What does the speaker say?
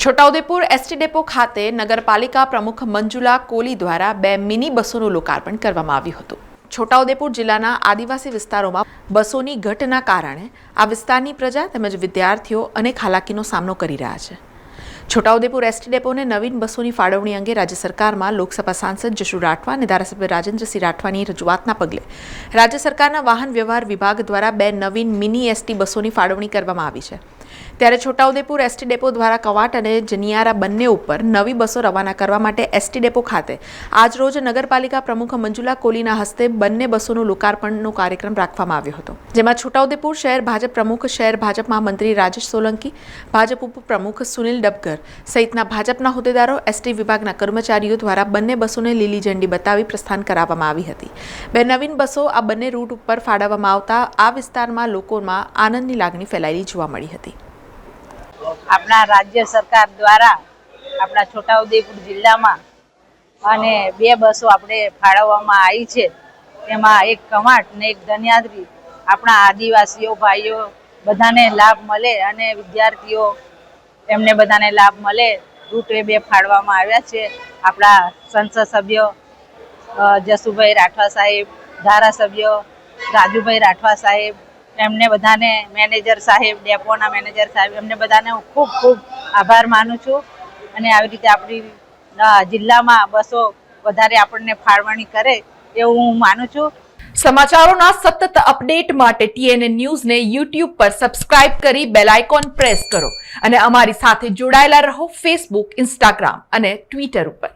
Chhota Udepur ST depot ખાતે નગરપાલિકા પ્રમુખ મંજુલા કોલી દ્વારા 2 મિની બસોનું લોકાર્પણ કરવામાં આવ્યું હતું। છોટાઉદેપુર જિલ્લાના આદિવાસી વિસ્તારોમાં બસોની ઘટના કારણે આ વિસ્તારની પ્રજા તેમજ વિદ્યાર્થીઓ અનેક હાલાકીનો સામનો કરી રહ્યા છે। છોટાઉદેપુર એસટી ડેપોને નવીન બસોની ફાળવણી અંગે રાજ્ય સરકારમાં લોકસભા સાંસદ જશુ રાઠવા અને ધારાસભ્ય રાજેન્દ્રસિંહ રાઠવાની રજૂઆતના પગલે રાજ્ય સરકારના વાહન વ્યવહાર વિભાગ દ્વારા 2 નવીન મિની એસટી બસોની ફાળવણી કરવામાં આવી છે। ત્યારે છોટાઉદેપુર એસટી ડેપો દ્વારા કવાટ અને જનિયારા બંને ઉપર નવી બસો રવાના કરવા માટે એસટી ડેપો ખાતે આજરોજ નગરપાલિકા પ્રમુખ મંજુલા કોલીના હસ્તે બંને બસોનું લોકાર્પણનો કાર્યક્રમ રાખવામાં આવ્યો હતો, જેમાં છોટાઉદેપુર શહેર ભાજપ પ્રમુખ, શહેર ભાજપમાં મંત્રી રાજેશ સોલંકી, ભાજપ ઉપપ્રમુખ સુનિલ ડબગર સહિતના ભાજપના હોદ્દેદારો, એસટી વિભાગના કર્મચારીઓ દ્વારા બંને બસોને લીલી ઝંડી બતાવી પ્રસ્થાન કરાવવામાં આવી હતી। 2 નવીન બસો આ બંને રૂટ ઉપર ફાળવવામાં આવતા આ વિસ્તારમાં લોકોમાં આનંદની લાગણી ફેલાયેલી જોવા મળી હતી। આપણા રાજ્ય સરકાર દ્વારા આપણા છોટાઉદેપુર જિલ્લામાં અને 2 બસો આપણે ફાળવવામાં આવી છે। એમાં એક કવાંટ ને એક ધનિયાદ્રી આપણા આદિવાસીઓ ભાઈઓ બધાને લાભ મળે અને વિદ્યાર્થીઓ એમને બધાને લાભ મળે રૂટે 2 ફાળવવામાં આવ્યા છે। આપણા સંસદ સભ્ય જસુભાઈ રાઠવા સાહેબ, ધારાસભ્ય રાજુભાઈ રાઠવા સાહેબ, એમને બધાને મેનેજર સાહેબ, ડેપોના મેનેજર સાહેબ, એમને બધાને હું ખૂબ ખૂબ આભાર માનું છું। અને આવી રીતે આપણી જિલ્લામાં બસો વધારે આપણને ફાળવણી કરે એવું હું માનું છું। સમાચારોના સતત અપડેટ માટે TNN ન્યૂઝને YouTube પર સબસ્ક્રાઇબ કરી બેલ આઇકોન પ્રેસ કરો અને અમારી સાથે જોડાયેલા રહો Facebook, Instagram અને Twitter ઉપર।